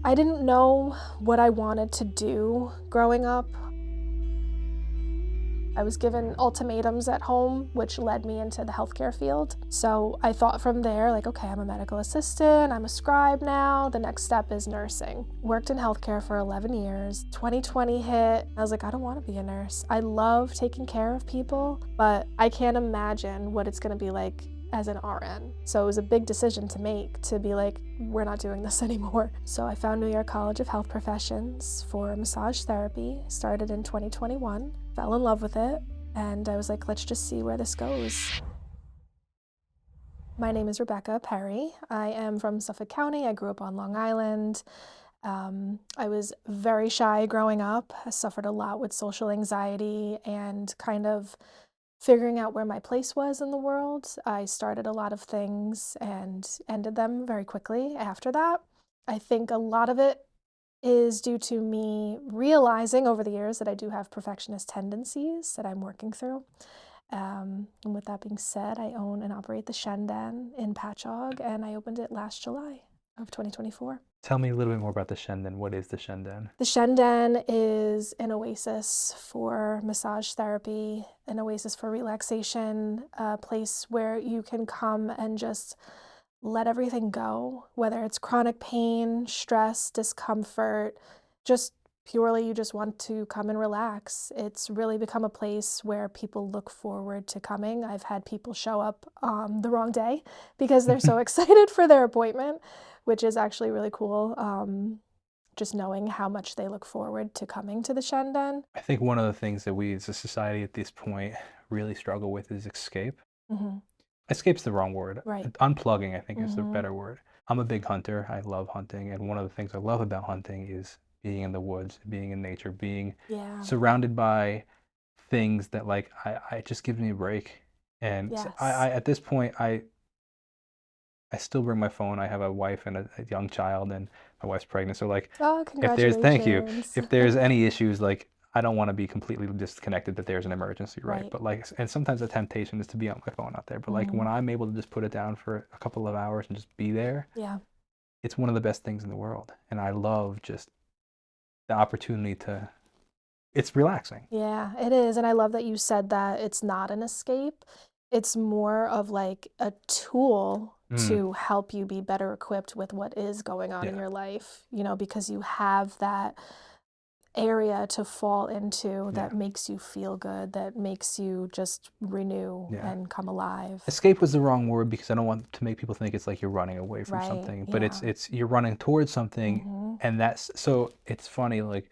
I didn't know what I wanted to do growing up. I was given ultimatums at home, which led me into the healthcare field. So I thought from there, like, okay, I'm a medical assistant, I'm a scribe now, the next step is nursing. Worked in healthcare for 11 years. 2020 hit, I was like, I don't want to be a nurse. I love taking care of people, but I can't imagine what it's gonna be like as an RN. So it was a big decision to make, to be like, we're not doing this anymore. So I found New York College of Health Professions for massage therapy, started in 2021, fell in love with it, and I was like, let's just see where this goes. My name is Rebecca Perry. I am from Suffolk County. I grew up on Long Island. I was very shy growing up. I suffered a lot with social anxiety and kind of figuring out where my place was in the world. I started a lot of things and ended them very quickly after that. I think a lot of it is due to me realizing over the years that I do have perfectionist tendencies that I'm working through. And with that being said, I own and operate the Shen Den in Patchogue, and I opened it last July of 2024. Tell me a little bit more about the Shen Den. What is the Shen Den? The Shen Den is an oasis for massage therapy, an oasis for relaxation, a place where you can come and just let everything go, whether it's chronic pain, stress, discomfort, just purely you just want to come and relax. It's really become a place where people look forward to coming. I've had people show up the wrong day because they're so excited for their appointment, which is actually really cool. Just knowing how much they look forward to coming to the Shen Den. I think one of the things that we as a society at this point really struggle with is escape. Hmm. Escape's the wrong word. Right. Unplugging, I think, is the Hmm. better word. I'm a big hunter. I love hunting. And one of the things I love about hunting is being in the woods, being in nature, being Yeah. surrounded by things that like I it just gives me a break. And Yes. at this point I still bring my phone. I have a wife and a young child, and my wife's pregnant. So like, Oh, if there's thank you, congratulations. if there's any issues, like I don't want to be completely disconnected that there's an emergency, right? Right. But like, and sometimes the temptation is to be on my phone out there. But like Hmm. when I'm able to just put it down for a couple of hours and just be there, Yeah. it's one of the best things in the world. And I love just the opportunity to. It's relaxing. Yeah, it is. And I love that you said that it's not an escape. It's more of like a tool Mm, to help you be better equipped with what is going on in yeah, your life, because you have that area to fall into yeah, that makes you feel good, that makes you just renew yeah. and come alive. Escape was the wrong word because I don't want to make people think it's like you're running away from Right. something, but Yeah. it's you're running towards something, Hmm. and that's so it's funny like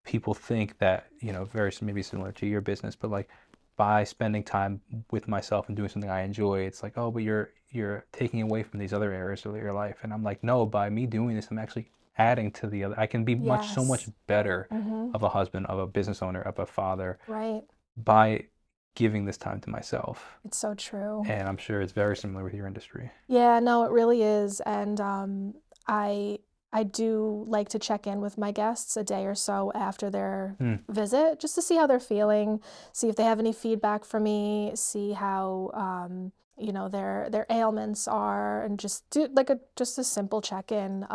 people think that very maybe similar to your business, but like by spending time with myself and doing something I enjoy, it's like, oh, but you're taking away from these other areas of your life, and I'm like, no, by me doing this, I'm actually adding to the other. I can be so much Yes. better Hmm. of a husband, of a business owner, of a father Right. by giving this time to myself. It's so true. And I'm sure it's very similar with your industry. Yeah, no, it really is. And I I do like to check in with my guests a day or so after their Hmm. visit, just to see how they're feeling, see if they have any feedback for me, see how their ailments are, and just do like a simple check-in.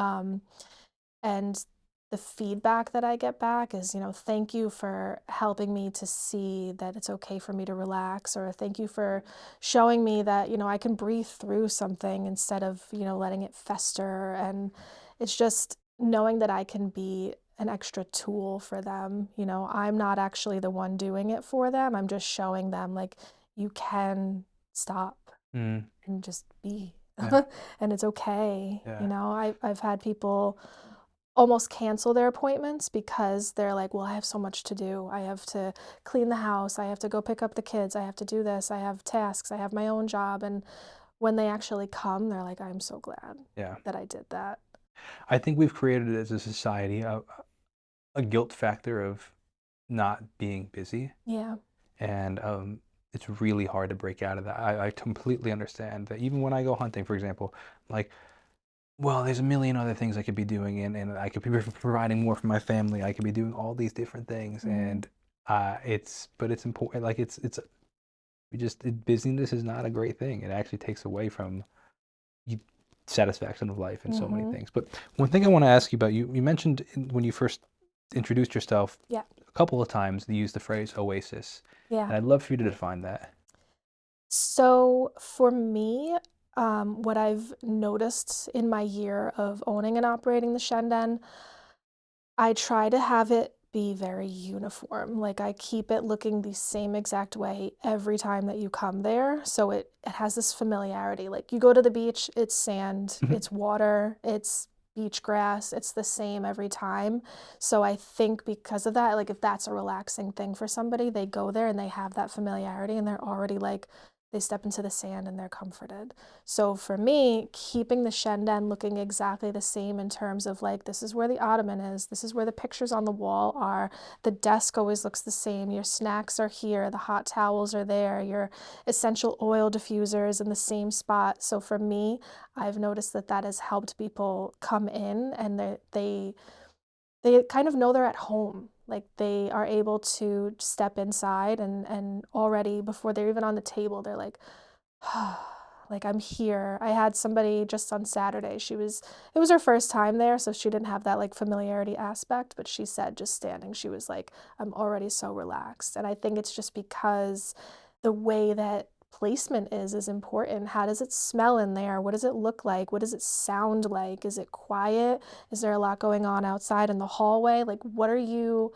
And the feedback that I get back is, thank you for helping me to see that it's okay for me to relax, or thank you for showing me that, I can breathe through something instead of, letting it fester. And it's just knowing that I can be an extra tool for them. I'm not actually the one doing it for them. I'm just showing them like you can stop Hmm. and just be. Yeah. And it's okay. Yeah. I've had people almost cancel their appointments because they're like, well, I have so much to do. I have to clean the house. I have to go pick up the kids. I have to do this. I have tasks. I have my own job. And when they actually come, they're like, I'm so glad Yeah. that I did that. I think we've created as a society a guilt factor of not being busy, Yeah. and it's really hard to break out of that. I completely understand that even when I go hunting, for example, like, well, there's a million other things I could be doing, and I could be providing more for my family. I could be doing all these different things, Hmm. and but it's important. Like busyness is not a great thing. It actually takes away from you satisfaction of life and so many Mhm. things. But one thing I want to ask you about, you mentioned when you first introduced yourself Yeah. a couple of times, you used the phrase oasis, Yeah. and I'd love for you to define that. So for me, what I've noticed in my year of owning and operating the Shen Den, I try to have it be very uniform. Like I keep it looking the same exact way every time that you come there. So it has this familiarity. Like you go to the beach, it's sand, Mhm. it's water, it's beach grass, it's the same every time. So I think because of that, like if that's a relaxing thing for somebody, they go there and they have that familiarity and they're already like they step into the sand and they're comforted. So for me, keeping the Shen Den looking exactly the same in terms of like, this is where the ottoman is, this is where the pictures on the wall are, the desk always looks the same, your snacks are here, the hot towels are there, your essential oil diffuser is in the same spot. So for me, I've noticed that that has helped people come in and they kind of know they're at home. Like they are able to step inside and already before they're even on the table, they're like I'm here. I had somebody just on Saturday. It was her first time there, so she didn't have that like familiarity aspect, but she said just standing, she was like, I'm already so relaxed. And I think it's just because the way that placement is important. How does it smell in there? What does it look like? What does it sound like? Is it quiet? Is there a lot going on outside in the hallway? Like what are you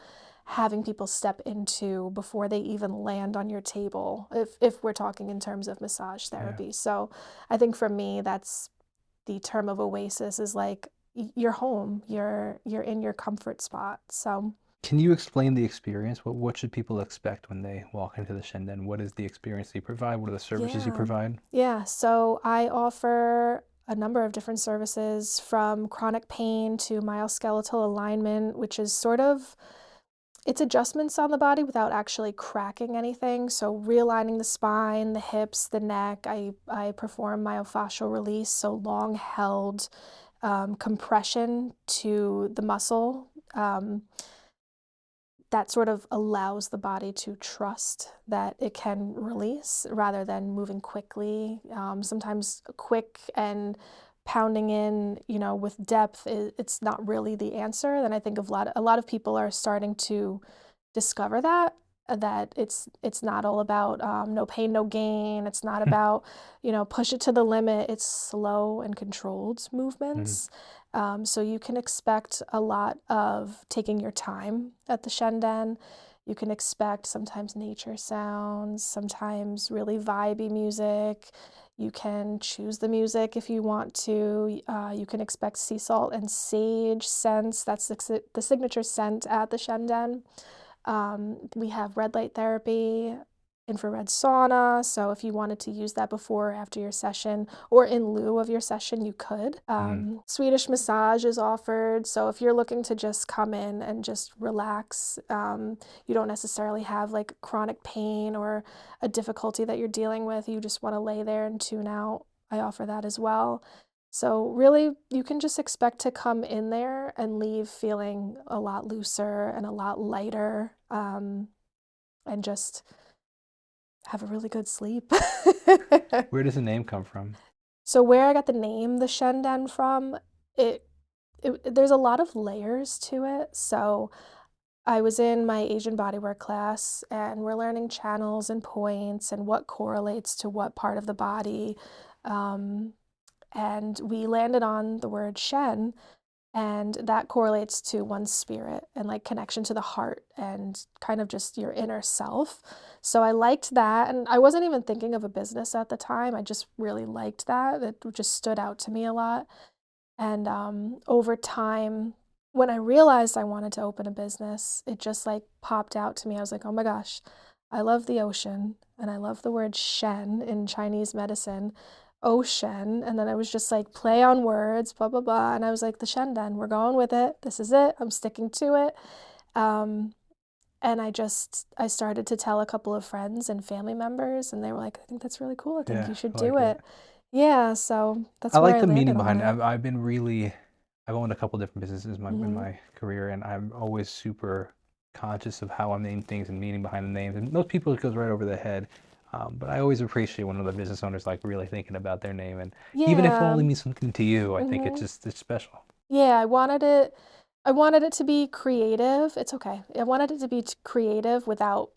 having people step into before they even land on your table if we're talking in terms of massage Yeah. therapy. So I think for me that's the term of oasis is like you're home, you're in your comfort spot. So Can you explain the experience? What should people expect when they walk into the Shen Den? What is the experience you provide? What are the services you yeah. provide? Yeah, so I offer a number of different services from chronic pain to myoskeletal alignment, which is sort of it's adjustments on the body without actually cracking anything. So realigning the spine, the hips, the neck. I perform myofascial release, so long held compression to the muscle. That sort of allows the body to trust that it can release rather than moving quickly. Sometimes quick and pounding in, with depth, it's not really the answer. Then I think a lot of people are starting to discover that it's not all about no pain, no gain. It's not about push it to the limit. It's slow and controlled Mhm. movements. So you can expect a lot of taking your time at the Shen Den. You can expect sometimes nature sounds, sometimes really vibey music. You can choose the music if you want to. You can expect sea salt and sage scents. That's the signature scent at the Shen Den. We have red light therapy, infrared sauna. So if you wanted to use that before or after your session or in lieu of your session, you could. Mhm. Swedish massage is offered. So if you're looking to just come in and just relax, you don't necessarily have like chronic pain or a difficulty that you're dealing with, you just want to lay there and tune out, I offer that as well. So really, you can just expect to come in there and leave feeling a lot looser and a lot lighter, and just have a really good sleep. Where does the name come from? So where I got the name the Shen Den from, it, there's a lot of layers to it. So I was in my Asian bodywork class and we're learning channels and points and what correlates to what part of the body. Um, and we landed on the word Shen, and that correlates to one's spirit and like connection to the heart and kind of just your inner self. So I liked that, and I wasn't even thinking of a business at the time. I just really liked that. It just stood out to me a lot. And over time, when I realized I wanted to open a business, it just like popped out to me. I was like, oh my gosh, I love the ocean and I love the word Shen in Chinese medicine, ocean. And then I was just like, play on words, blah, blah, blah. And I was like, the Shen Den, we're going with it. This is it. I'm sticking to it. Um, and I started to tell a couple of friends and family members, and they were like, I think that's really cool. I think Yeah, you should I do like it. it. Yeah, so I that's where like I the landed meaning on behind it. it. I've owned a couple different businesses in Mhm. my career, and I'm always super conscious of how I name things and meaning behind the names. And most people, it goes right over their head. But I always appreciate when other business owners like really thinking about their name, and even if it Yeah. only means something to you, I think Hmm. it's special. Yeah, I wanted it to be creative. It's okay. I wanted it to be creative without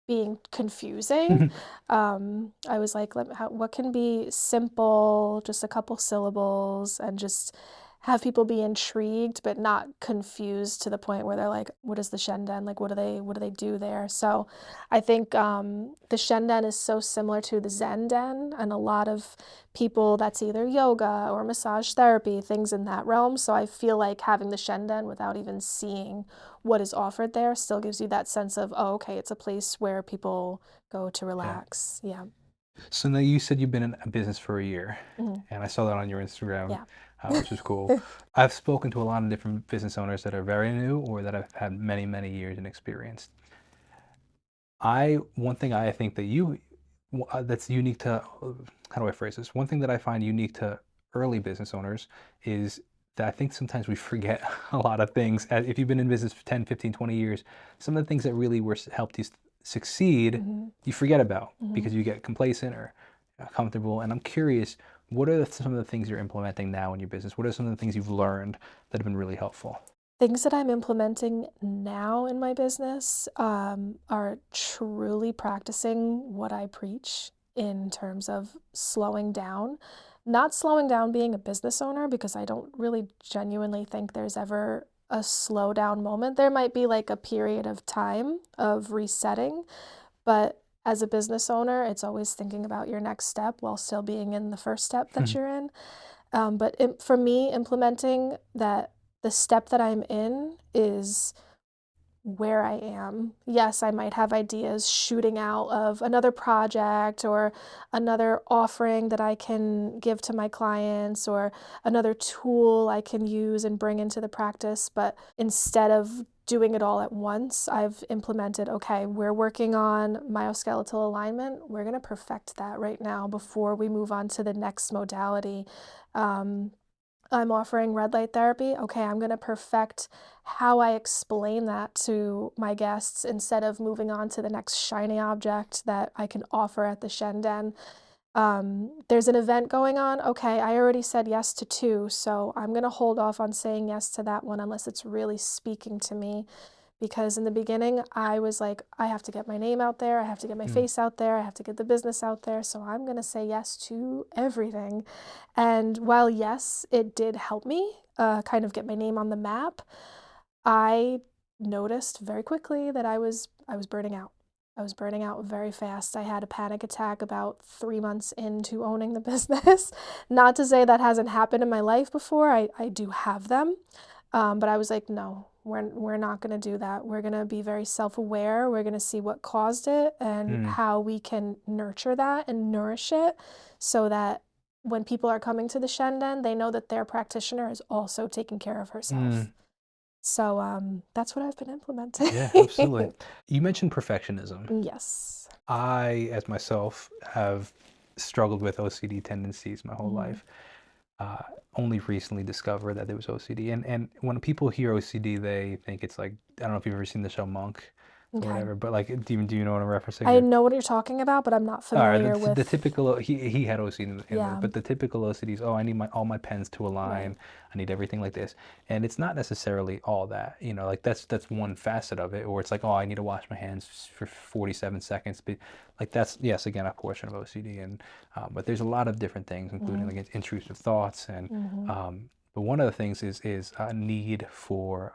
being confusing. I was like, what can be simple, just a couple syllables, and just have people be intrigued but not confused to the point where they're like, what is the Shen Den? Like, what do they do there? So I think the Shen Den is so similar to the Zen Den, and a lot of people that's either yoga or massage therapy, things in that realm. So I feel like having the Shen Den without even seeing what is offered there still gives you that sense of, oh, okay, it's a place where people go to Yeah. relax. Yeah. So now you said you've been in a business for a year, Hmm. and I saw that on your Instagram, Yeah. which is cool. I've spoken to a lot of different business owners that are very new or that have had many, many years in experience. One thing I think that that's unique to, how do I phrase this? One thing that I find unique to early business owners is that I think sometimes we forget a lot of things. If you've been in business for 10, 15, 20 years, some of the things that really helped you succeed, Hmm. you forget about Hmm. because you get complacent or comfortable. And I'm curious, what are some of the things you're implementing now in your business? What are some of the things you've learned that have been really helpful? Things that I'm implementing now in my business are truly practicing what I preach in terms of slowing down. Not slowing down being a business owner, because I don't really genuinely think there's ever a slow down moment. There might be like a period of time of resetting, but as a business owner, it's always thinking about your next step while still being in the first step that you're in. But for me, implementing that the step that I'm in is where I am. Yes, I might have ideas shooting out of another project or another offering that I can give to my clients or another tool I can use and bring into the practice. But instead of doing it all at once, I've implemented, okay, we're working on myoskeletal alignment. We're going to perfect that right now before we move on to the next modality. Um, I'm offering red light therapy. Okay, I'm going to perfect how I explain that to my guests instead of moving on to the next shiny object that I can offer at the Shen Den. There's an event going on. Okay, I already said yes to two, so I'm going to hold off on saying yes to that one unless it's really speaking to me. Because in the beginning, I was like, I have to get my name out there, I have to get my Mm, face out there, I have to get the business out there, so I'm going to say yes to everything. And while, yes, it did help me kind of get my name on the map, I noticed very quickly that I was burning out. I was burning out very fast. I had a panic attack about 3 months into owning the business. Not to say that hasn't happened in my life before. I do have them. But I was like, no, we're not going to do that. We're going to be very self-aware. We're going to see what caused it and mm, how we can nurture that and nourish it so that when people are coming to the Shen Den, they know that their practitioner is also taking care of herself. mm. So that's what I've been Yeah, absolutely. implementing. You mentioned perfectionism. Yes. I, as myself, have struggled with OCD tendencies my whole Hmm. life. Uh, Only recently discovered that there was OCD. And when people hear OCD, they think it's like, I don't know if you've ever seen the show Monk or Okay. whatever, but like, do you know what I'm referencing? I Or know what you're talking about, but I'm not all right, familiar the with. typical he had OCD in there, Yeah. but the typical OCD is, oh, I need my all my pens to Right. align. I need everything like this, and it's not necessarily all that. Like that's one facet of it. Or it's like, oh, I need to wash my hands for 47 seconds. But like that's, yes, again, a portion of OCD, and but there's a lot of different things, including Hmm. like intrusive thoughts, and Hmm. but one of the things is a need for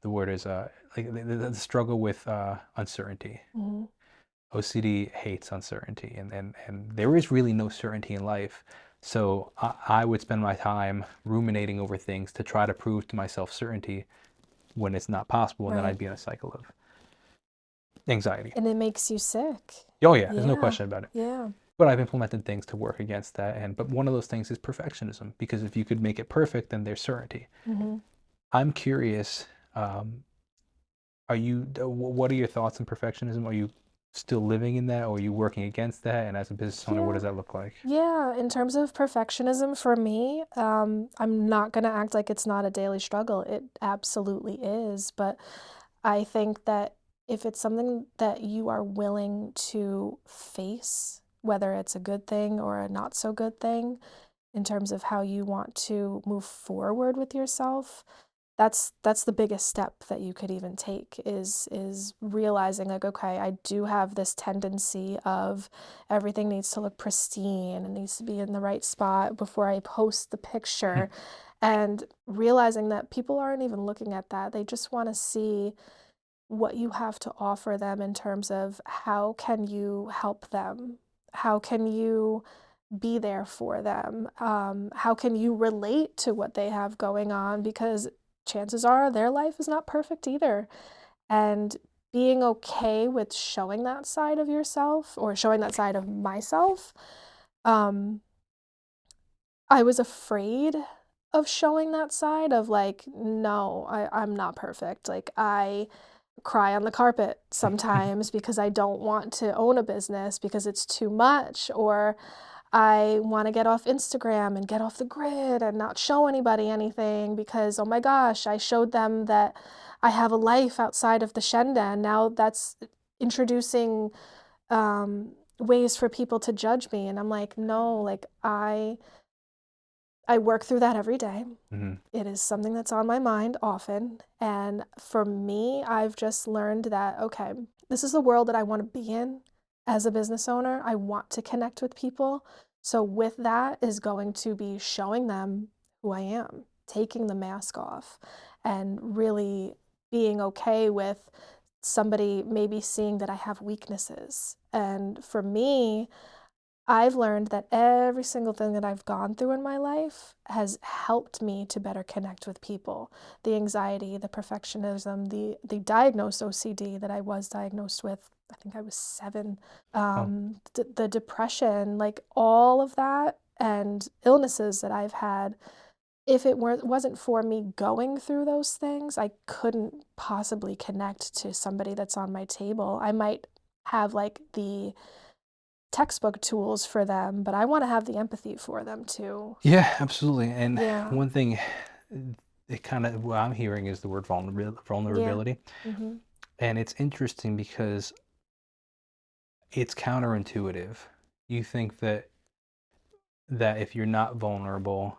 the word is like the struggle with uncertainty. Hmm. OCD hates uncertainty, and there is really no certainty in life. So I would spend my time ruminating over things to try to prove to myself certainty when it's not possible, and then Right. I'd be in a cycle of anxiety. And it makes you sick. Oh yeah, there's no Yeah. question about it. Yeah. But I've implemented things to work against that, and but one of those things is perfectionism, because if you could make it perfect, then there's certainty. Hmm. I'm curious, um, what are your thoughts on perfectionism? Are you still living in that, or are you working against that? And as a business owner, what Yeah. does that look like? Yeah. In terms of perfectionism for me, I'm not going to act like it's not a daily struggle. It absolutely is. But I think that if it's something that you are willing to face, whether it's a good thing or a not so good thing, in terms of how you want to move forward with yourself, that's the biggest step that you could even take is realizing like, okay, I do have this tendency of everything needs to look pristine and needs to be in the right spot before I post the picture, and realizing that people aren't even looking at that. They just want to see what you have to offer them in terms of how can you help them? How can you be there for them? How can you relate to what they have going on? Because chances are their life is not perfect either. And being okay with showing that side of yourself or showing that side of myself, um, I was afraid of showing that side of like, no, I'm not perfect. Like, I cry on the carpet sometimes because I don't want to own a business because it's too much, or I want to get off Instagram and get off the grid and not show anybody anything because, oh my gosh, I showed them that I have a life outside of the Shen Den. Now that's introducing ways for people to judge me. And I'm like, no, like I work through that every day. Mhm. It is something that's on my mind often. And for me, I've just learned that, okay, this is the world that I want to be in as a business owner. I want to connect with people. So, with that, is going to be showing them who I am, taking the mask off, and really being okay with somebody maybe seeing that I have weaknesses. And for me, I've learned that every single thing that I've gone through in my life has helped me to better connect with people. The anxiety, the perfectionism, the diagnosed OCD that I was diagnosed with, I think I was 7, Oh, the depression, like all of that and illnesses that I've had. If it wasn't for me going through those things, I couldn't possibly connect to somebody that's on my table. I might have like the textbook tools for them, but I want to have the empathy for them too. yeah, absolutely. And Yeah. one thing, it kind of what I'm hearing is the word Yeah. vulnerability, Mhm. and it's interesting because it's counterintuitive. You think that if you're not vulnerable,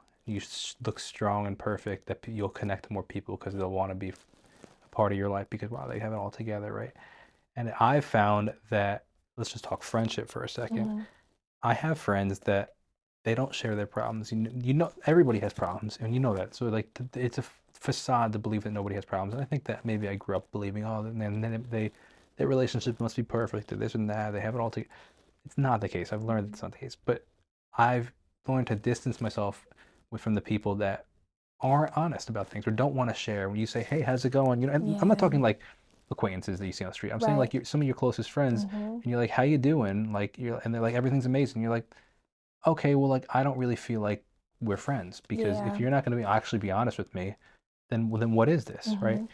look strong and perfect, that you'll connect to more people because they'll want to be a part of your life because wow, they have it all together, right? And I've found that let's just talk friendship for a second. Mhm. I have friends that they don't share their problems. You know, everybody has problems, and you know that. So like, it's a facade to believe that nobody has problems. And I think that maybe I grew up believing, oh, and then their relationship must be perfect, or this and that. They have it all together. It's not the case. I've learned it's Mhm. not the case. But I've learned to distance myself from the people that aren't honest about things or don't want to share. When you say, "Hey, how's it going?" You know, and I'm not Yeah. talking like acquaintances that you see on the street. I'm saying Right. like some of your closest friends, Mhm. and you're like, "How you doing?" Like and they're like, "Everything's amazing." You're like, "Okay, well, like I don't really feel like we're friends because if Yeah. you're not going to actually be honest with me, then what is this, right?" Mhm.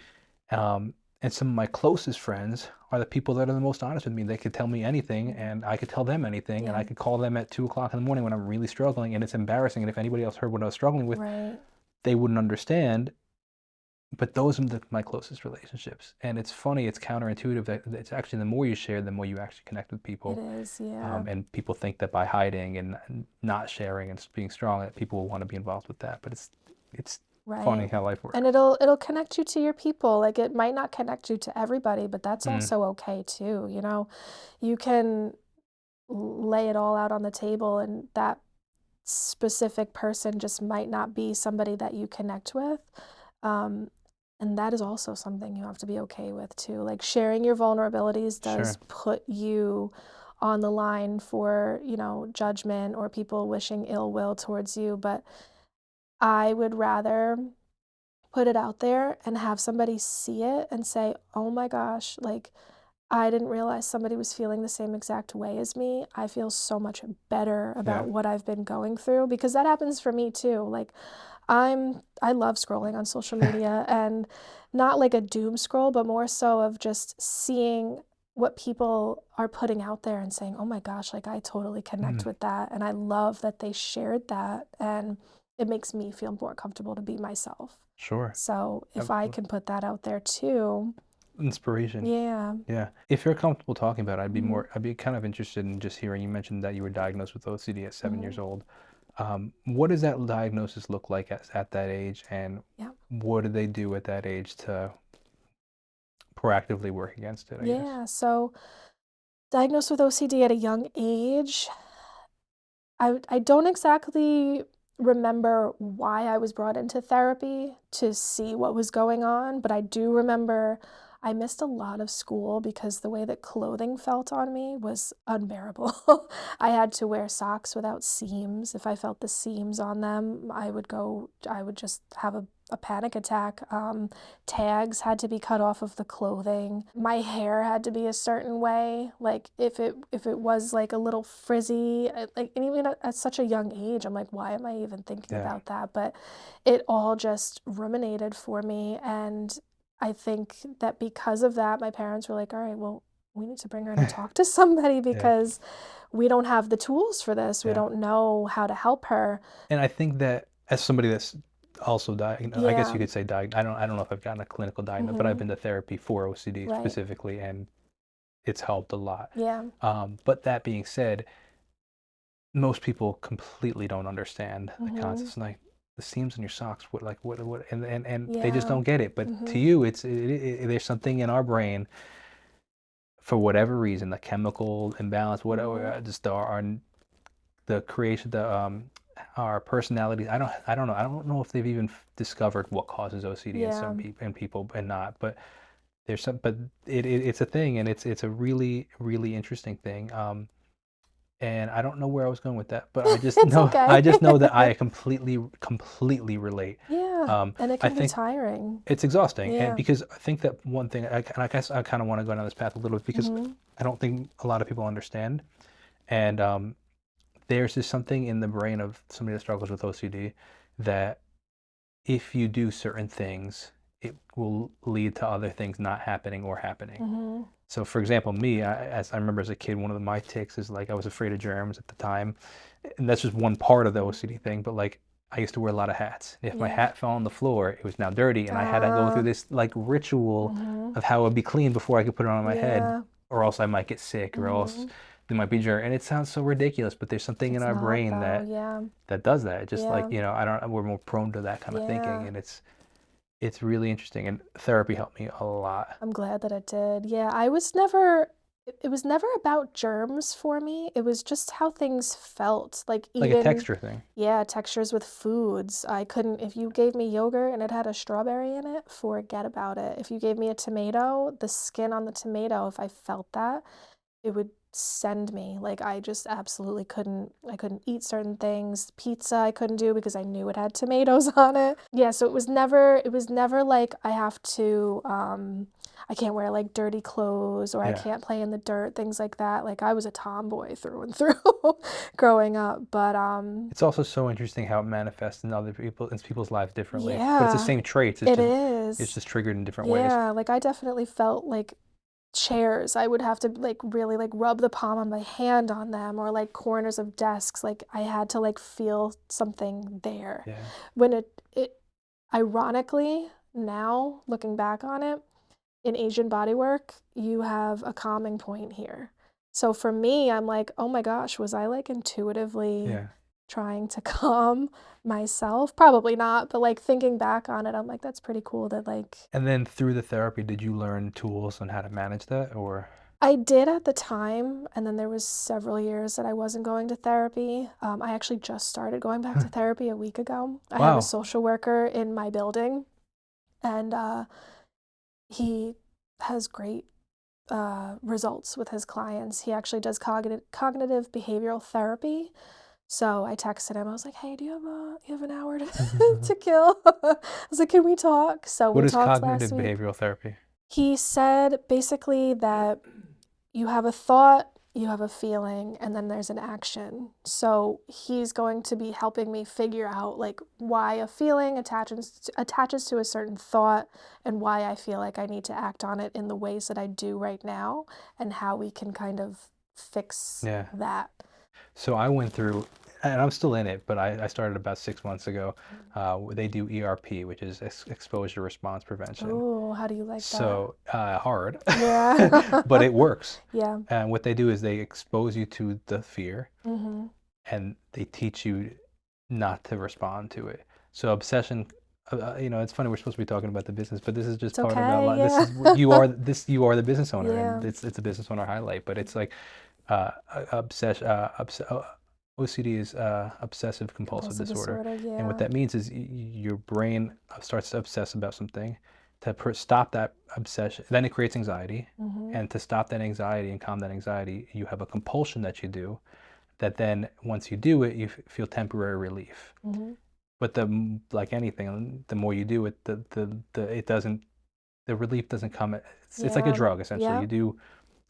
Um, and some of my closest friends are the people that are the most honest with me. They could tell me anything, Mhm. and I could tell them anything, and Yeah. I could call them at 2 o'clock in the morning when I'm really struggling, and it's embarrassing. And if anybody else heard what I was struggling with, Right. they wouldn't understand. But those are my closest relationships, and it's funny. It's counterintuitive that it's actually the more you share, the more you actually connect with It people. is. Yeah. And people think that by hiding and not sharing and being strong, that people will want to be involved with that. But it's funny Right. how life And works. it'll connect you to your people. Like it might not connect you to everybody, but that's Mm, also okay too, you know. You can lay it all out on the table and that specific person just might not be somebody that you connect with. Um, and that is also something you have to be okay with too. Like sharing your vulnerabilities does sure. put you on the line for, judgment or people wishing ill will towards you. But I would rather put it out there and have somebody see it and say, oh my gosh, like I didn't realize somebody was feeling the same exact way as me. I feel so much better Yeah. about what I've been going through because that happens for me too. Like I love scrolling on social media and not like a doom scroll, but more so of just seeing what people are putting out there and saying, "Oh my gosh, like I totally connect Mm, with that." And I love that they shared that and it makes me feel more comfortable to be myself. sure. So if I Absolutely. can put that out there too, inspiration. Yeah. Yeah. If you're comfortable talking about it, Hmm. I'd be kind of interested in just hearing. You mentioned that you were diagnosed with OCD at 7 years Hmm. old. What does that diagnosis look like at that age, and Yeah. what do they do at that age to proactively work against it, I guess? Yeah. So diagnosed with OCD at a young age. I don't exactly remember why I was brought into therapy to see what was going on, but I do remember I missed a lot of school because the way that clothing felt on me was unbearable. I had to wear socks without seams. If I felt the seams on them, I would just have a panic attack. Tags had to be cut off of the clothing. My hair had to be a certain way. Like if it was like a little frizzy, like and even at such a young age, I'm like, why am I even thinking Yeah. about that? But it all just ruminated for me, and I think that because of that, my parents were like, all right, well, we need to bring her to talk to somebody Yeah. because we don't have the tools for this. We Yeah. don't know how to help her. And I think that as somebody that's also diagnosed, I guess Yeah. you could say I don't know if I've gotten a clinical diagnosis, but I've Mm-hmm. been to therapy for OCD Right. specifically, and it's helped a lot. Yeah. But that being said, most people completely don't understand the Mm-hmm. concepts. Like the seams in your socks, what, and they just Yeah. don't get it. But to Mm-hmm. you, there's something in our brain for whatever reason, the chemical imbalance, whatever, Mm-hmm. just the creation, the our personality. I don't know if they've even discovered what causes OCD in Yeah. some people and not, but there's some, but it's a thing, and it's a really really interesting thing. And I don't know where I was going with that, but It's okay. I just know that I completely relate. Yeah. And it I can be think tiring. it's exhausting, and Yeah. because I think that one thing, and I guess I kind of want to go down this path a little bit because Mm-hmm. I don't think a lot of people understand, and there's just something in the brain of somebody that struggles with OCD that if you do certain things, it will lead to other things not happening or happening. Mm-hmm. So, for example, me, as I remember as a kid, one of my ticks is like I was afraid of germs at the time, and that's just one part of the Mm-hmm. OCD thing. But like, I used to wear a lot of hats. If my Yeah. hat fell on the floor, it was now dirty, and I had to go through Uh, this like ritual mm-hmm. of how it would be clean before I could put it on my head, Yeah. or else I might get sick, or else Mm-hmm. there might be germ. And it sounds so ridiculous, but there's something in It's our not brain though. Yeah. that does that. It just like Yeah. I don't. We're more prone to that kind of thinking, Yeah. and it's really interesting. And therapy helped me a lot, I'm glad that it did. Yeah, I was never it was never about germs for me. It was just how things felt. Like like a even texture thing. yeah, textures with foods. I couldn't if you gave me yogurt and it had a strawberry in it, forget about it. If you gave me a tomato, the skin on the tomato, if I felt that, it would send me. Like I just absolutely I couldn't eat certain things. Pizza I couldn't do because I knew it had tomatoes on it. Yeah, so it was never like I have to I can't wear like dirty clothes or I Yeah. can't play in the dirt, things like that. Like I was a tomboy through and through growing up. But It's also so interesting how it manifests in people's lives differently. But it's the yeah, same traits. it It's is. just triggered in different ways. Yeah, like I definitely felt like chairs. I would have to like really like rub the palm of my hand on them or like corners of desks. Like I had to like feel something there. Yeah. When it ironically now looking back on it, in Asian bodywork, you have a calming point here. So for me, I'm like, oh my gosh, was I like intuitively Yeah. trying to calm myself? Probably not, but like thinking back on it, I'm like, that's pretty cool that like And then through the therapy, did you learn tools on how to manage that or I did at the time, and then there was several years that I wasn't going to therapy. I actually just started going back to therapy a week ago. I have a wow. social worker in my building, and he has great results with his clients. He actually does cognitive behavioral therapy. So I texted him. I was like, "Hey, you have an hour to, to kill?" I was like, "Can we talk?" So What we is talked last cognitive week. behavioral therapy? He said basically that you have a thought, you have a feeling, and then there's an action. So he's going to be helping me figure out like why a feeling attaches to a certain thought and why I feel like I need to act on it in the ways that I do right now and how we can kind of fix Yeah. that. So I went through and I'm still in it, but I started about 6 months ago. They do ERP, which is exposure response prevention. Oh, how do you like that? So hard, Yeah. but it works. Yeah. And what they do is they expose you to the fear, Mm-hmm. and they teach you not to respond to it. So obsession, it's funny we're supposed to be talking about the business, but this is just It's part of our okay, life. This yeah. is what you are. You are the business owner, and Yeah. it's a business owner highlight. But it's like obsession. OCD is obsessive compulsive Compulsive disorder, disorder, and what yeah. that means is your brain starts to obsess about something. To stop that obsession, then it creates anxiety, Mm-hmm. and to stop that anxiety and calm that anxiety, you have a compulsion that you do. That then once you do it, you feel temporary relief. Mm-hmm. But like anything, the more you do it, the it doesn't the relief doesn't come. It's like a Yeah. drug essentially. Yeah. You do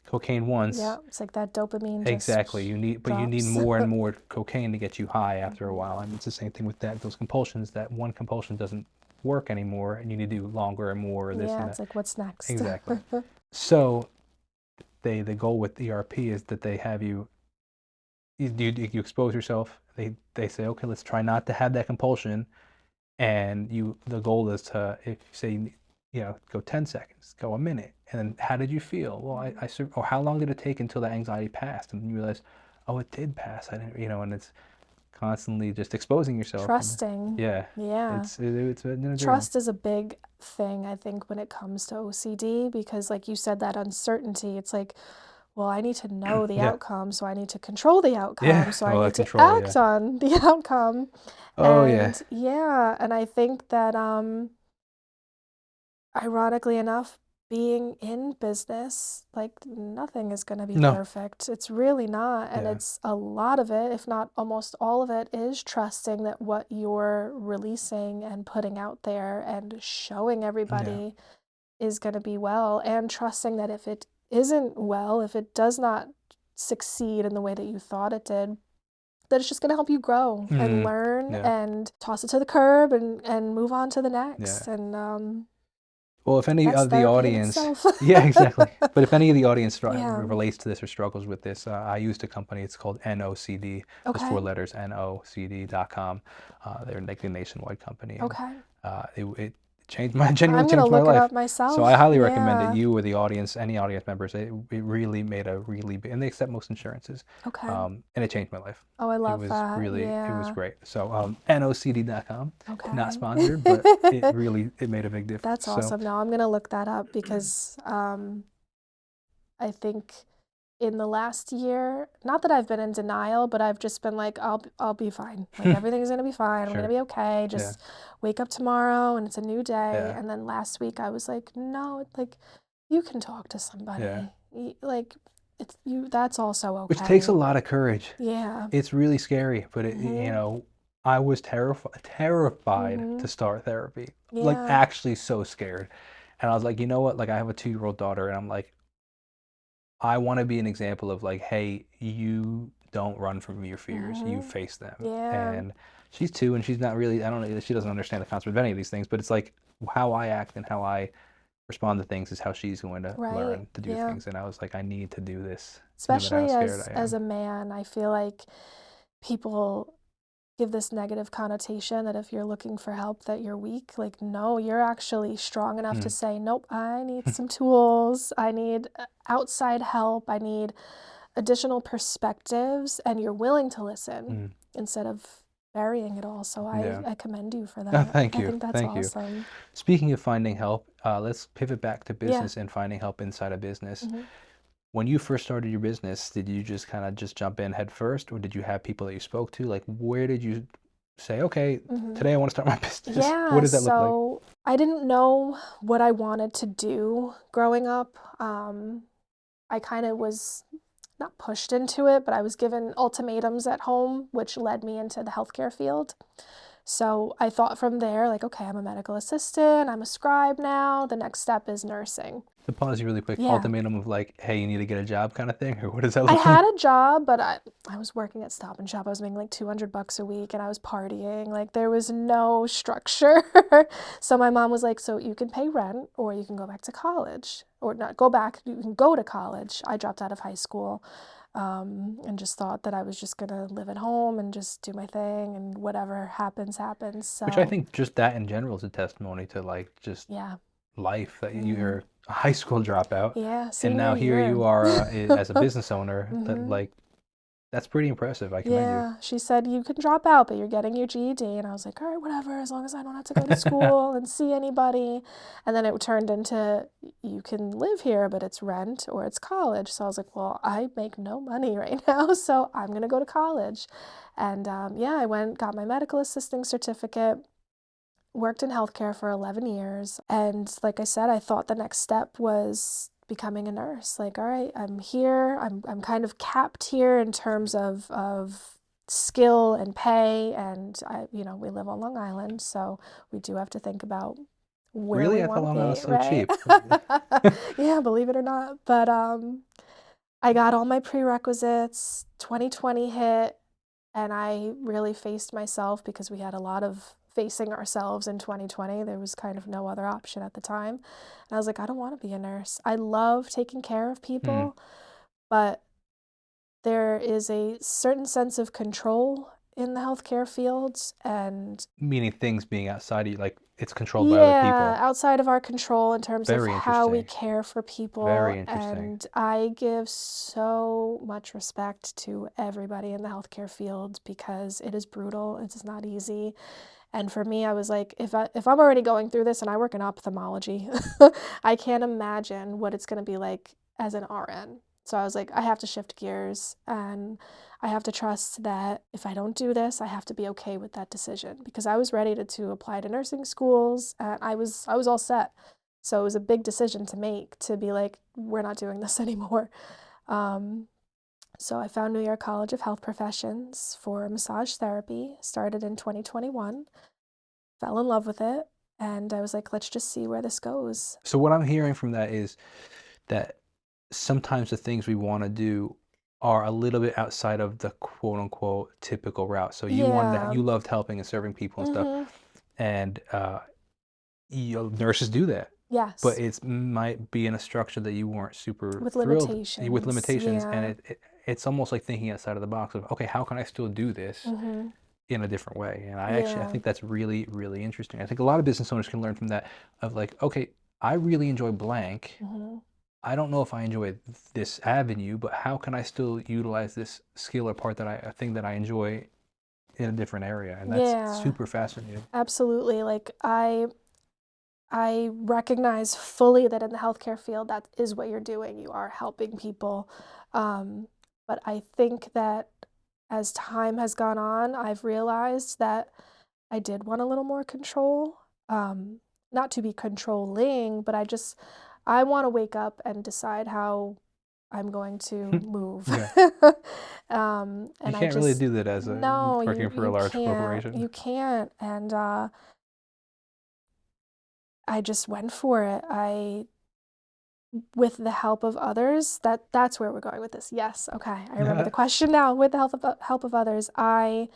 cocaine once. Yeah. It's like that dopamine Exactly. just But you need drops. more and more cocaine to get you high after a Mm-hmm. while. And it's the same thing with that. Those compulsions. That one compulsion doesn't work anymore, and you need to do longer and more of this Yeah, and it's that. like what's next? Exactly. So the goal with ERP is that they have you expose yourself. They say, okay, let's try not to have that compulsion. And the goal is to, if you say, go 10 seconds, go a minute, and then how did you feel? Well, Mhm. or how long did it take until that anxiety passed? And you realize, oh, it did pass. I didn't, and it's constantly just exposing yourself. And Trusting. yeah, Yeah. it's been a journey. Trust is a big thing, I think, when it comes to OCD because, like you said, that uncertainty, it's like, well, I need to know the Yeah, outcome, so I need to control the outcome, yeah. so I Oh, need to control. Yeah. act on the outcome. Oh, yeah. And yeah, and I think that ironically enough, being in business, like nothing is going to be No. perfect. It's really not. And Yeah. it's a lot of it, if not almost all of it, is trusting that what you're releasing and putting out there and showing Yeah. everybody is going to be well. And trusting that if it isn't well, if it does not succeed in the way that you thought it did, that it's just going to help you grow and Mm. learn Yeah. and toss it to the curb and move on to the Yeah. next. And Well, if any that's of the therapy in audience, itself. yeah, exactly. But if any of the audience Yeah. relates to this or struggles with this, I used a company. It's called NOCD, just four Okay. letters, NOCD.com. They're like a nationwide company, and Okay. it changed my genuinely I'm gonna changed my look it life. up So I myself. highly recommend it. Yeah. You or the audience, any audience members, it really made a really big, and they accept most insurances, Okay. and it changed my life. Oh, I It love was that. really, it was Yeah. great. So NOCD.com, not Okay. sponsored, but it made a big difference. That's So awesome. Now I'm gonna look that up because I think in the last year, not that I've been in denial, but I've just been like, I'll be fine. Like everything's gonna be fine. I'm gonna sure, be okay. yeah, Just wake up tomorrow and it's a new day. yeah, And then last week I was like, no, like you can talk to yeah. somebody. Like it's you. That's also Which takes a okay. lot of courage. Yeah. It's really scary, but Mhm. I was terrified Mhm. to start therapy. Like Yeah. actually so scared. And I was like, you know what? Like I have a 2-year-old daughter, and I'm like, I want to be an example of like, hey, you don't run from your fears. You Mhm. face them. Yeah. And she's 2 and she's not really, I don't know, she doesn't understand the concept of any of these things, but it's like how I act and how I respond to things is how she's going to Right. learn to do Yeah. things. And I was like, I need to do this no matter how Especially scared I as am. a man, I feel like people give this negative connotation that if you're looking for help that you're weak. Like no, you're actually strong enough to Mm. say, "Nope, I need some tools. I need outside help. I need additional perspectives," and you're willing to listen Mm. instead of burying it all. So Yeah. I commend you for Oh, that. thank I you. think that's Thank you. awesome. Speaking of finding help, let's pivot back to Yeah. business and finding help inside a business. Mhm. When you first started your business, did you just kind of just jump in head first, or did you have people that you spoke to? Like, where did you say, okay, Mhm. today I want to start my business? What Yeah, does that look like? so I didn't know what I wanted to do growing up. I kind of was not pushed into it, but I was given ultimatums at home, which led me into the healthcare field. So I thought from there, like, okay, I'm a medical assistant, I'm a scribe now. The next step is nursing. To pause you really quick, Yeah. ultimatum of like, hey, you need to get a job kind of thing, or what does that I look had like? a job, but I was working at Stop and Shop. I was making like $200 a week and I was partying. Like there was no structure. So my mom was like, so you can pay rent or you can go back to college. Or not go back, you can go to college. I dropped out of high school and just thought that I was just gonna live at home and just do my thing and whatever happens, happens. Which I So think just that in general is a testimony to like just yeah. life that Mm-hmm. you're a high school dropout, Yeah, and senior now here year. you are as a business owner. That Mm-hmm. like that's pretty impressive. I commend you. Yeah, she said you can drop out, but you're getting your GED. And I was like, all right, whatever, as long as I don't have to go to school and see anybody. And then it turned into you can live here, but it's rent or it's college. So I was like, well, I make no money right now, so I'm going to go to college. And yeah, I went, got my medical assisting certificate, worked in healthcare for 11 years. And like I said, I thought the next step was becoming a nurse. Like, all right, I'm here. I'm kind of capped here in terms of skill and pay. And we live on Long Island, so we do have to think about where Really, we I thought want to Long Island's be, so right? cheap. Yeah, believe it or not. But I got all my prerequisites. 2020 hit and I really faced myself because we had a lot of facing ourselves in 2020. There was kind of no other option at the time. And I was like, I don't want to be a nurse. I love taking care of Hmm. people, but there is a certain sense of control in the healthcare fields. And Meaning things being outside of you, like it's controlled by other yeah, people. outside of our control in terms of Very how we interesting. care for people. Very interesting. And I give so much respect to everybody in the healthcare field because it is brutal. It is not easy. And for me, I was like, if I'm already going through this and I work in ophthalmology, I can't imagine what it's going to be like as an RN. So I was like, I have to shift gears and I have to trust that if I don't do this, I have to be okay with that decision because I was ready to apply to nursing schools and I was all set. So it was a big decision to make to be like, we're not doing this anymore. Um, so I found New York College of Health Professions for massage therapy, started in 2021, fell in love with it, and I was like, let's just see where this goes. So what I'm hearing from that is that sometimes the things we want to do are a little bit outside of the quote unquote typical route. So Yeah. you loved helping and serving people and stuff, Mm-hmm. and nurses do that, but Yes. it might be in a structure that you weren't super With thrilled with limitations. limitations, and Yeah. it's almost like thinking outside of the box of okay, how can I still do this Mm-hmm. in a different way? And I Yeah. think that's really really interesting. I think a lot of business owners can learn from that of like okay, I really enjoy blank. Mm-hmm. I don't know if I enjoy this avenue, but how can I still utilize this skill or part that a thing that I enjoy in a different area? And that's Yeah. super fascinating. Absolutely. Like I recognize fully that in the healthcare field, that is what you're doing. You are helping people. Um, but I think that as time has gone on, I've realized that I did want a little more control. Not to be controlling, but I want to wake up and decide how I'm going to move. Yeah. You And I can't really just, do that as a no, working for a you large can't. corporation. You can't. And I just went for it. With the help of others, that's where we're going with this. Yes, okay. I remember the question now. With the help of others, I've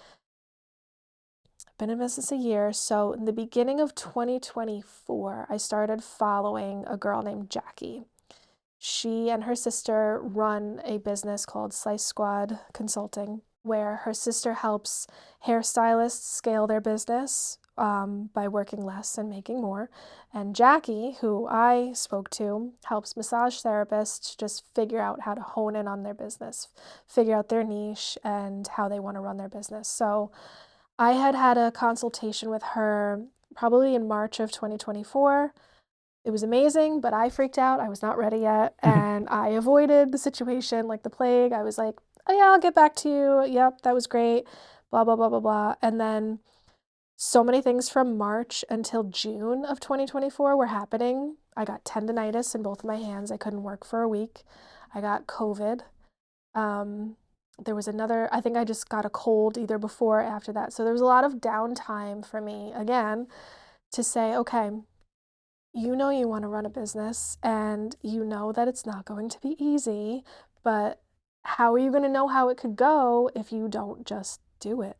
been in business a year. So in the beginning of 2024, I started following a girl named Jackie. She and her sister run a business called Slice Squad Consulting, where her sister helps hairstylists scale their business by working less and making more. And Jackie, who I spoke to, helps massage therapists just figure out how to hone in on their business, figure out their niche and how they want to run their business. So I had had a consultation with her probably in March of 2024. It was amazing, but I freaked out. I was not ready yet. And I avoided the situation like the plague. I was like, oh, yeah, I'll get back to you. Yep, that was great. Blah, blah, blah, blah, blah. And then so many things from March until June of 2024 were happening. I got tendonitis in both of my hands. I couldn't work for a week. I got COVID. Um, there was another, I think I just got a cold either before or after that. So there was a lot of downtime for me, again, to say, okay, you know you want to run a business and you know that it's not going to be easy, but how are you going to know how it could go if you don't just do it?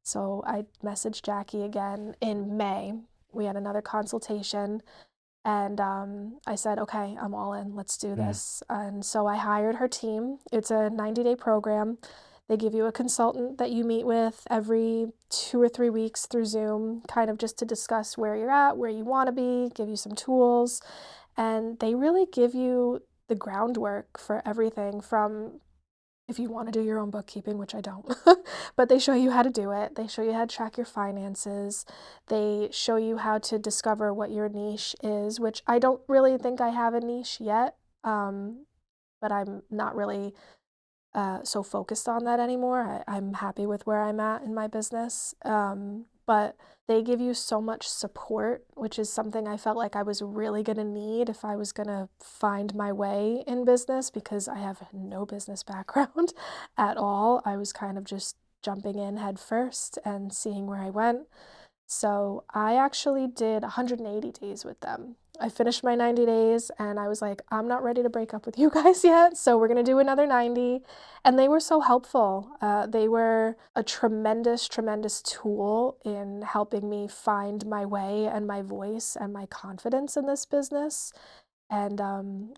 So I messaged Jackie again in May. We had another consultation and I said, okay, I'm all in. Let's do Mm, this. And so I hired her team. It's a 90-day program. They give you a consultant that you meet with every 2 or 3 weeks through Zoom, kind of just to discuss where you're at, where you want to be, give you some tools. And they really give you the groundwork for everything from if you want to do your own bookkeeping, which I don't, but they show you how to do it. They show you how to track your finances. They show you how to discover what your niche is, which I don't really think I have a niche yet, but I'm not really so focused on that anymore. I'm happy with where I'm at in my business. But they give you so much support, which is something I felt like I was really going to need if I was going to find my way in business because I have no business background at all. I was kind of just jumping in head first and seeing where I went. So I actually did 180 days with them. I finished my 90 days and I was like, I'm not ready to break up with you guys yet. So we're going to do another 90. And they were so helpful. They were a tremendous, tremendous tool in helping me find my way and my voice and my confidence in this business. And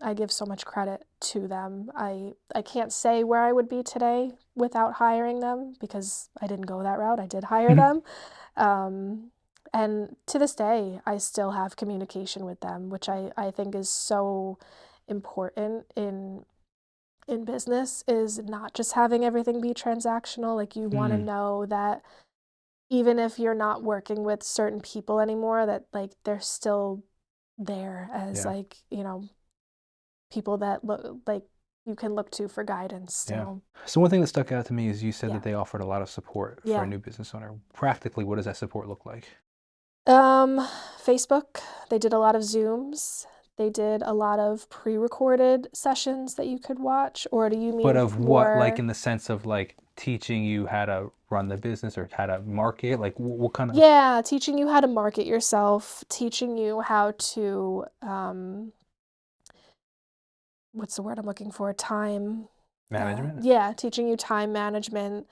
I give so much credit to them. I can't say where I would be today without hiring them because I didn't go that route. I did hire mm, them. Um, and to this day, I still have communication with them, which I think is so important in business is not just having everything be transactional. Like you want to mm, know that even if you're not working with certain people anymore, that like they're still there as yeah, like, people that look like you can look to for guidance yeah. still. So one thing that stuck out to me is you said that Yeah. they offered a lot of support for a Yeah. new business owner. Practically, what does that support look like? Um, Facebook, they did a lot of Zooms. They did a lot of pre-recorded sessions that you could watch, or do you But mean of what, like more? in the sense of like teaching you how to run the business or how to market? Like what kind of Yeah, teaching you how to market yourself, teaching you how to what's the word I'm looking for? Time. management? Yeah, teaching you time management,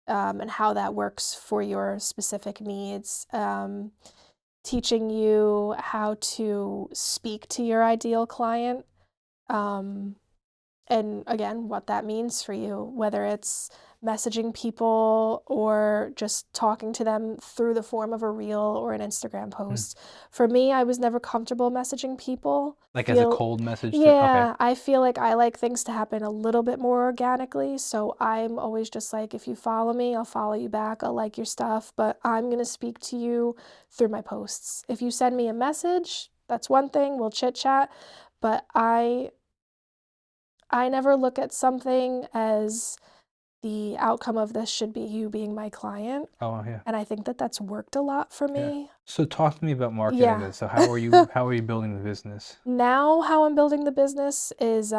and how that works for your specific needs. Teaching you how to speak to your ideal client. Um, and again, what that means for you, whether it's messaging people or just talking to them through the form of a reel or an Instagram Mm. post. For me, I was never comfortable messaging people. Like as a Feel, cold message to, okay. yeah, I feel like I like things to happen a little bit more organically. So I'm always just like, if you follow me, I'll follow you back. I'll like your stuff, but I'm going to speak to you through my posts. If you send me a message, that's one thing, we'll chit chat. But I never look at something as the outcome of this should be you being my client. Oh yeah. And I think that that's worked a lot for Yeah. me. So talk to me about marketing Yeah. this. So how are you building the business? Now, how I'm building the business is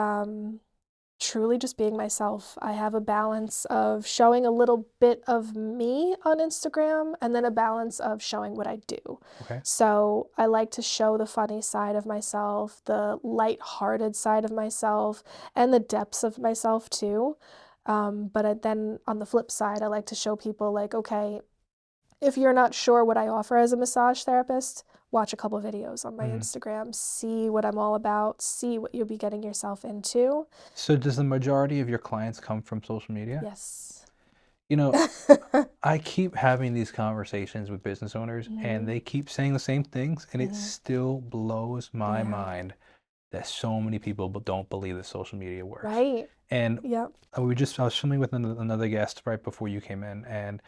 truly just being myself. I have a balance of showing a little bit of me on Instagram and then a balance of showing what I do. Okay. So I like to show the funny side of myself, the light-hearted side of myself, and the depths of myself too. Then on the flip side, I like to show people like, okay, if you're not sure what I offer as a massage therapist, watch a couple videos on my Mm. Instagram, see what I'm all about, see what you'll be getting yourself into. So does the majority of your clients come from social media? Yes. You know, I keep having these conversations with business owners and Mhm. they keep saying the same things and it Mhm. still blows my Yeah. mind that so many people don't believe that social media works. Right. And Yep. I was filming with another guest right before you came in and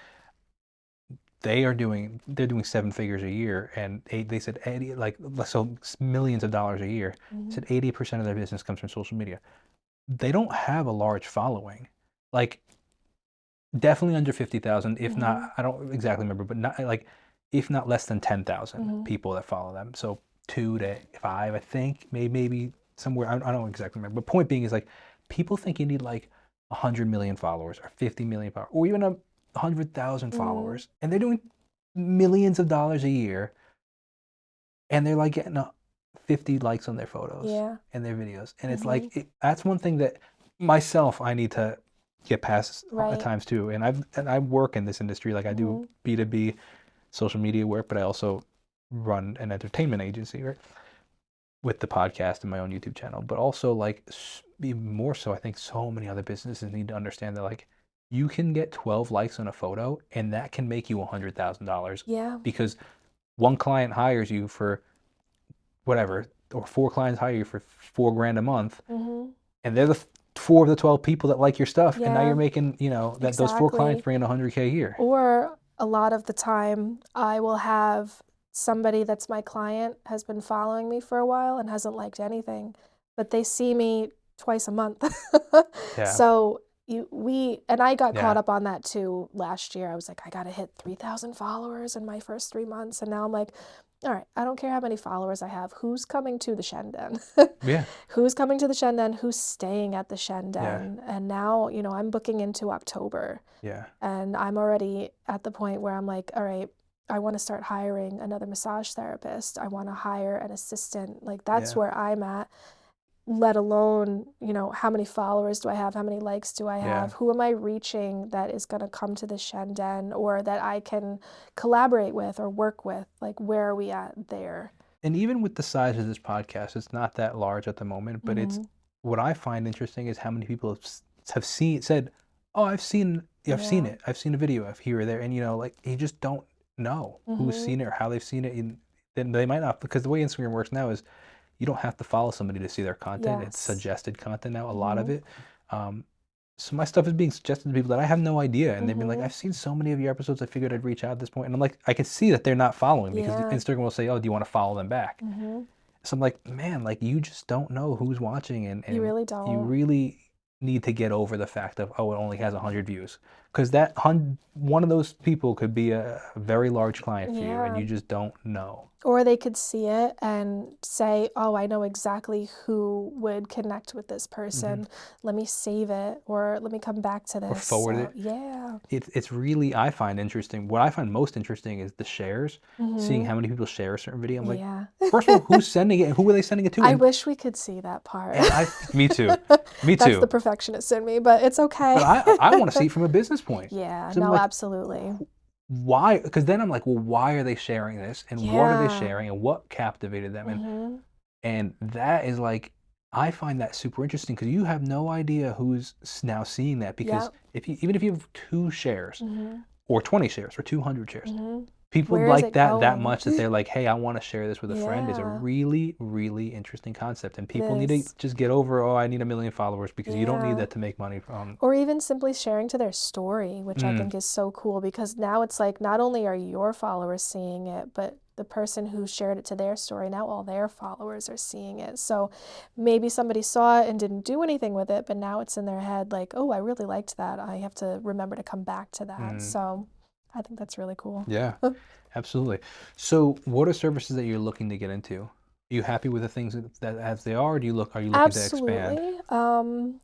they're doing seven figures a year and they said 80 like so millions of dollars a year. Mhm. Said 80% of their business comes from social media. They don't have a large following. Like definitely under 50,000, if not, Mhm. I don't exactly remember, but not like, if not less than 10,000 Mhm. people that follow them. So 2 to 5, I think, maybe somewhere. I don't exactly remember. But point being is like, people think you need like 100 million followers or 50 million followers or even 100,000 Mhm. followers, and they're doing millions of dollars a year, and they're like getting 50 likes on their photos Yeah. and their videos. And it's Mhm. like that's one thing that myself I need to get past at Right. times too. And I work in this industry, like I do Mhm. B2B social media work, but I also run an entertainment agency, right? With the podcast and my own YouTube channel. But also like be more so, I think so many other businesses need to understand that like you can get 12 likes on a photo and that can make you $100,000 Yeah. because one client hires you for whatever, or four clients hire you for 4 grand a month, Mhm. and they're the four of the 12 people that like your stuff, and now you're Yeah, making, that those four clients exactly. bring in 100K a year. Or a lot of the time, I will have somebody that's my client has been following me for a while and hasn't liked anything, but they see me twice a month. Yeah, So and I got caught yeah, up on that too last year. I was like, I gotta hit 3,000 followers in my first 3 months. And now I'm like, all right, I don't care how many followers I have. Who's coming to the Shen Den? yeah, Who's coming to the Shen Den? Who's staying at the Shen yeah, Den? And now, I'm booking into October. yeah, And I'm already at the point where I'm like, all right, I want to start hiring another massage therapist. I want to hire an assistant. Like, that's yeah, where I'm at, let alone, how many followers do I have? How many likes do I yeah. have? Who am I reaching that is going to come to the Shen Den or that I can collaborate with or work with? Like, where are we at there? And even with the size of this podcast, it's not that large at the moment, but it's Mm-hmm. what I find interesting is how many people have said, "Oh, I've seen Yeah. it. I've seen a video of here or there," and like you just don't know who's Mm-hmm. seen it or how they've seen it, and then they might not, because the way Instagram works now is you don't have to follow somebody to see their content. It's Yes. suggested content now, a lot of Mm-hmm. it. Um, so my stuff is being suggested to people that I have no idea, and they've been like, Mm-hmm. "I've seen so many of your episodes. I figured I'd reach out at this point." And I'm like, I can see that they're not following because Yeah. Instagram will say, "Oh, do you want to follow them back?" Mm-hmm. So I'm like, man, like you just don't know who's watching, You and really you don't. really need to get over the fact of, oh, it only has 100 views, because one of those people could be a very large client for you, and Yeah. you just don't know. Or they could see it and say, oh, I know exactly who would connect with this Hmm. person. Let me save it or let me come back to Or this. forward So, it. yeah. It's really, I find interesting. What I find most interesting is the shares, seeing Mm-hmm. how many people share a certain video. I'm like, Yeah. first of all, who's sending it and who are they sending it to? I wish we could see that part. And me too, me That's the too. perfectionist in me, but it's okay. But I want to see it from a business point. Yeah, So I'm no, like, absolutely. why? Because then I'm like, well, why are they sharing this, and what are they Yeah. sharing, and what captivated them, Mm-hmm. and that is like, I find that super interesting because you have no idea who's now seeing that, because Yep. even if you have 2 shares Mm-hmm. or 20 shares or 200 shares, Mm-hmm. people Where is like it that going? much that they're like, hey, I want to share this with a friend, is a Yeah, really, really interesting concept, and it people need to is. just get over, oh, I need 1 million followers, because you don't need Yeah. that to make money from. Or even simply sharing to their story, which I Mm, think is so cool because now it's like not only are your followers seeing it, but the person who shared it to their story, now all their followers are seeing it. So maybe somebody saw it and didn't do anything with it, but now it's in their head like, oh, I really liked that. I have to remember to come back to that. mm, So I think that's really cool. yeah. Absolutely. So, what are services that you're looking to get into? Are you happy with the things that as they are, or are you looking to expand? Absolutely.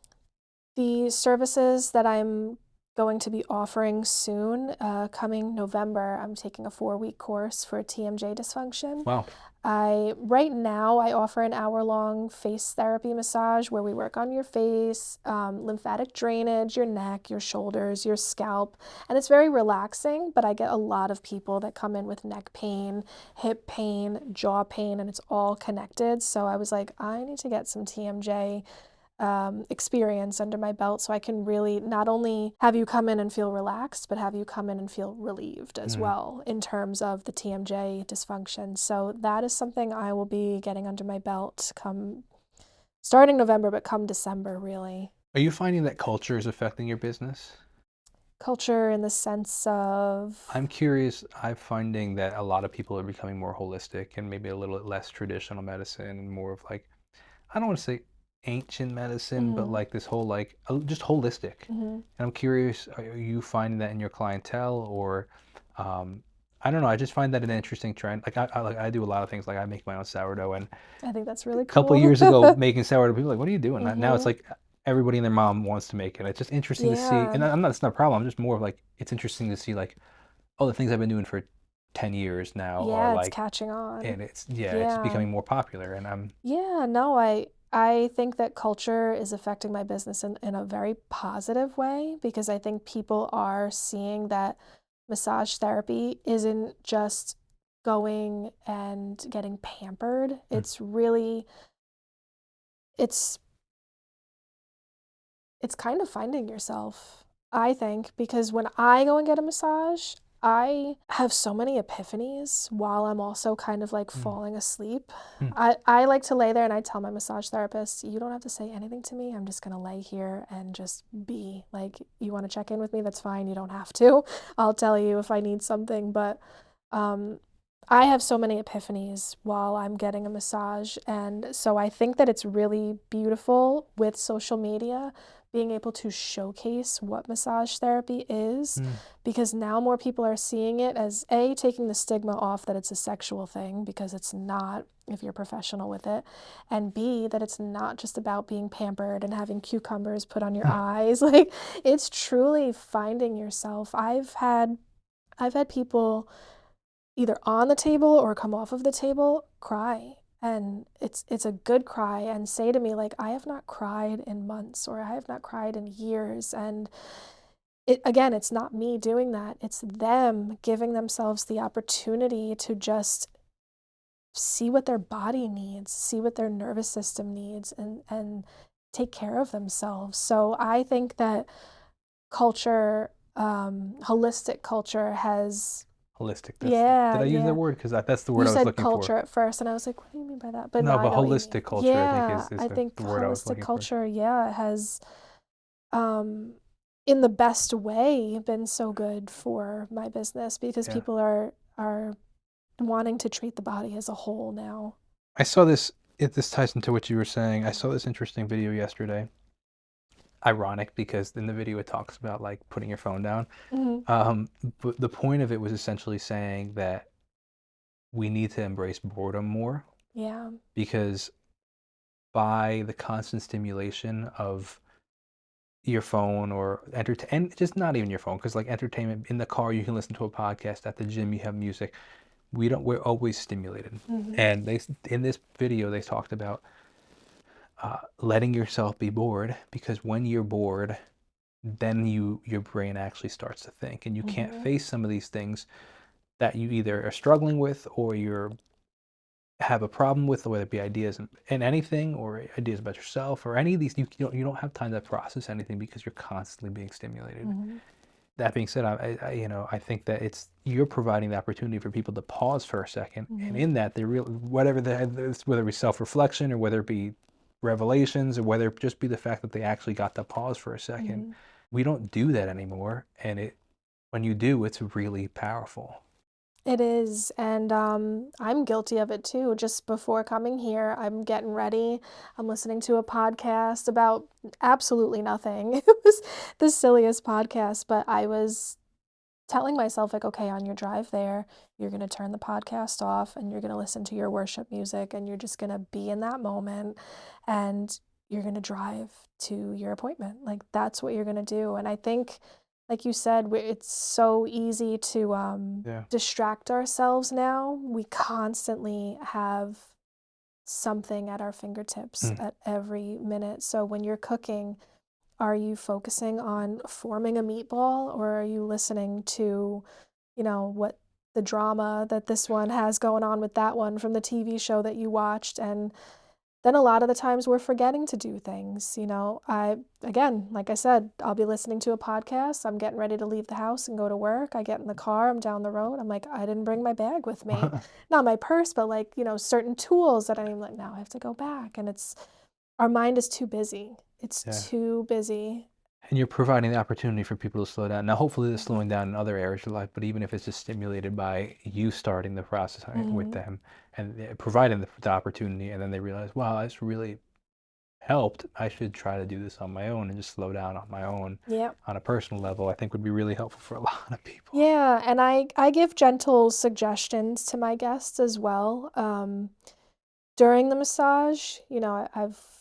The services that I'm going to be offering soon, coming November, I'm taking a 4-week course for TMJ dysfunction. Wow. Right now I offer an hour-long face therapy massage where we work on your face, lymphatic drainage, your neck, your shoulders, your scalp, and it's very relaxing. But I get a lot of people that come in with neck pain, hip pain, jaw pain, and it's all connected. So I was like, I need to get some TMJ experience under my belt so I can really not only have you come in and feel relaxed, but have you come in and feel relieved as Mm. well in terms of the TMJ dysfunction. So that is something I will be getting under my belt come starting November, but come December, really. Are you finding that culture is affecting your business? Culture in the sense of, I'm curious. I'm finding that a lot of people are becoming more holistic and maybe a little less traditional medicine, and more of like, I don't want to say ancient medicine, but mm-hmm, like this whole like just holistic. mm-hmm. And I'm curious, are you finding that in your clientele, or um, I don't know. I just find that an interesting trend. Like I do a lot of things. Like I make my own sourdough, and I think that's a really couple cool. years ago, making sourdough, people were like, "What are you doing?" Now it's Mm-hmm. like everybody and their mom wants to make it. It's just interesting to see, Yeah. and I'm not. It's not a problem. I'm just more of like, it's interesting to see like, oh, the things I've been doing for 10 years now are Yeah, it's like, catching on. and it's, yeah, it's Yeah. becoming more popular. And I'm, Yeah, no, I think that culture is affecting my business in a very positive way because I think people are seeing that massage therapy isn't just going and getting pampered. mm, It's it's kind of finding yourself, I think, because when I go and get a massage, I have so many epiphanies while I'm also kind of like mm, falling asleep. mm, I like to lay there and I tell my massage therapist, you don't have to say anything to me. I'm just going to lay here and just be. Like, you want to check in with me? That's fine. You don't have to. I'll tell you if I need something. But um, I have so many epiphanies while I'm getting a massage. And so I think that it's really beautiful with social media being able to showcase what massage therapy is mm. because now more people are seeing it as A, taking the stigma off that it's a sexual thing because it's not if you're professional with it, and B, that it's not just about being pampered and having cucumbers put on your eyes. Like, it's truly finding yourself. I've had people either on the table or come off of the table cry, and it's a good cry, and say to me like, I have not cried in months or I have not cried in years. And it, again, it's not me doing that, it's them giving themselves the opportunity to just see what their body needs, see what their nervous system needs, and take care of themselves. So I think that culture, holistic culture has. Holistic. Did Yeah, I use that yeah. word? Because that's the word You I was said looking for. culture at first, and I was like, what do you mean by that? But no, No, I but know what you mean. holistic culture, I think, Yeah, is I think the word I was holistic looking for. culture, yeah, has, um, in the best way, been so good for my business because Yeah. people are wanting to treat the body as a whole now. I saw this, this ties into what you were saying. I saw this interesting video yesterday. Ironic because in the video it talks about like putting your phone down. Hmm. Um, but the point of it was essentially saying that we need to embrace boredom more Yeah. because by the constant stimulation of your phone or and just not even your phone, because like entertainment in the car you can listen to a podcast, at the gym you have music. We're always stimulated. Hmm. And they, in this video they talked about letting yourself be bored, because when you're bored, then your brain actually starts to think, and you can't Hmm. face some of these things that you either are struggling with or you're have a problem with, whether it be ideas and anything, or ideas about yourself, or any of these, you don't have time to process anything because you're constantly being stimulated. Hmm. That being said, I think that you're providing the opportunity for people to pause for a second, and Hmm. in that they real whether it be self-reflection or whether it be revelations or whether it just be the fact that they actually got to pause for a second. Hmm. We don't do that anymore, and when you do, it's really powerful. It is, and I'm guilty of it too. Just before coming here, I'm getting ready. I'm listening to a podcast about absolutely nothing. It was the silliest podcast, but I was telling myself, like, okay, on your drive there, you're going to turn the podcast off and you're going to listen to your worship music and you're just going to be in that moment and you're going to drive to your appointment. Like, that's what you're going to do. And I think, like you said, it's so easy to Yeah. distract ourselves now. We constantly have something at our fingertips Mm. at every minute. So when you're cooking, are you focusing on forming a meatball or are you listening to, what the drama that this one has going on with that one from the TV show that you watched? And then a lot of the times we're forgetting to do things. Again, like I said, I'll be listening to a podcast. I'm getting ready to leave the house and go to work. I get in the car, I'm down the road. I'm like, I didn't bring my bag with me. Not my purse, but like, certain tools that I'm like, now I have to go back. And our mind is too busy. It's Yeah. too busy. And you're providing the opportunity for people to slow down. Now, hopefully, they're Mhm. slowing down in other areas of life, but even if it's just stimulated by you starting the process with Mhm. them and providing the opportunity, and then they realize, wow, this really helped. I should try to do this on my own and just slow down on my own Yep. on a personal level, I think would be really helpful for a lot of people. Yeah, and I give gentle suggestions to my guests as well. During the massage, I've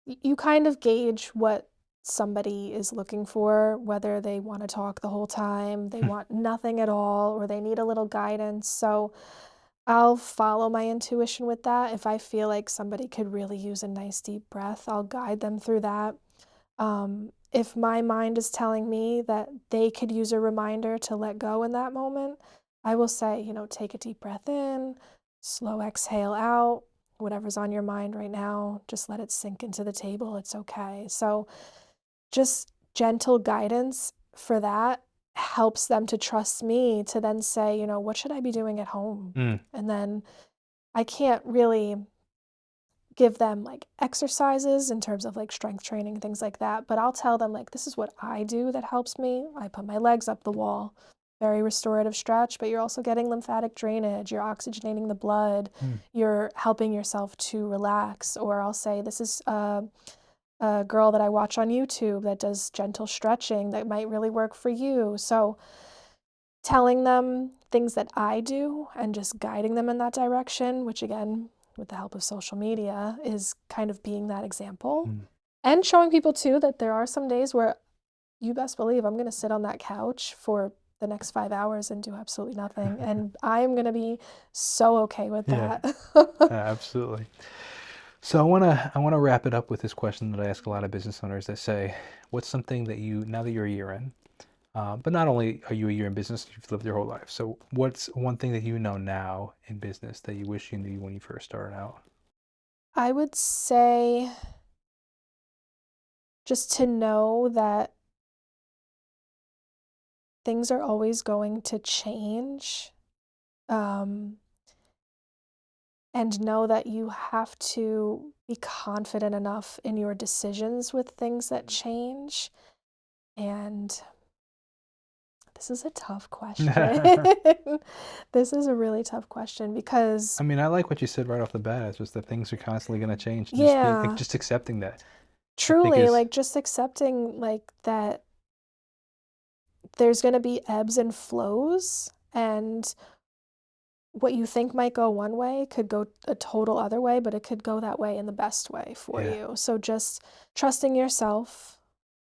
you kind of gauge what somebody is looking for, whether they want to talk the whole time, they want nothing at all, or they need a little guidance. So I'll follow my intuition with that. If I feel like somebody could really use a nice deep breath, I'll guide them through that. If my mind is telling me that they could use a reminder to let go in that moment, I will say, take a deep breath in, slow exhale out, whatever's on your mind right now, just let it sink into the table. It's okay. So just gentle guidance for that helps them to trust me to then say, what should I be doing at home? Mm, And then I can't really give them like exercises in terms of like strength training, things like that. But I'll tell them, like, this is what I do that helps me. I put my legs up the wall, very restorative stretch, but you're also getting lymphatic drainage, you're oxygenating the blood, mm, you're helping yourself to relax. Or I'll say, this is a girl that I watch on YouTube that does gentle stretching that might really work for you. So telling them things that I do and just guiding them in that direction, which again, with the help of social media, is kind of being that example. mm. And showing people too that there are some days where you best believe I'm going to sit on that couch for the next 5 hours and do absolutely nothing. And I'm going to be so okay with Yeah, that. absolutely. So I wanna wrap it up with this question that I ask a lot of business owners that say, what's something that you, now that you're a year in, but not only are you a year in business, you've lived your whole life. So what's one thing that you know now in business that you wish you knew when you first started out? I would say just to know that things are always going to change. Um, and know that you have to be confident enough in your decisions with things that change. And this is a tough question. This is a really tough question because, I mean, I like what you said right off the bat. It's just that things are constantly going to change. Just being, like, yeah, just accepting that, I think truly, is, like just accepting like that there's going to be ebbs and flows, and what you think might go one way could go a total other way, but it could go that way in the best way for yeah, you. So just trusting yourself,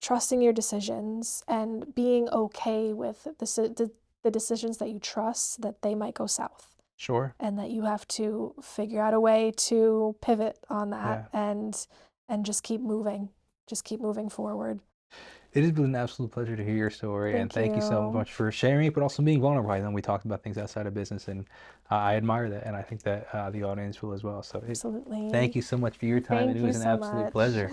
trusting your decisions, and being okay with the decisions that you trust that they might go south, sure, and that you have to figure out a way to pivot on that yeah. and just keep moving forward. It has been an absolute pleasure to hear your story, and Thank thank you so you. much for sharing, but also being vulnerable. I know we talked about things outside of business, and I admire that, and I think that the audience will as well. So, thank Absolutely. you so much for your time, and it Thank you was an so absolute much. pleasure.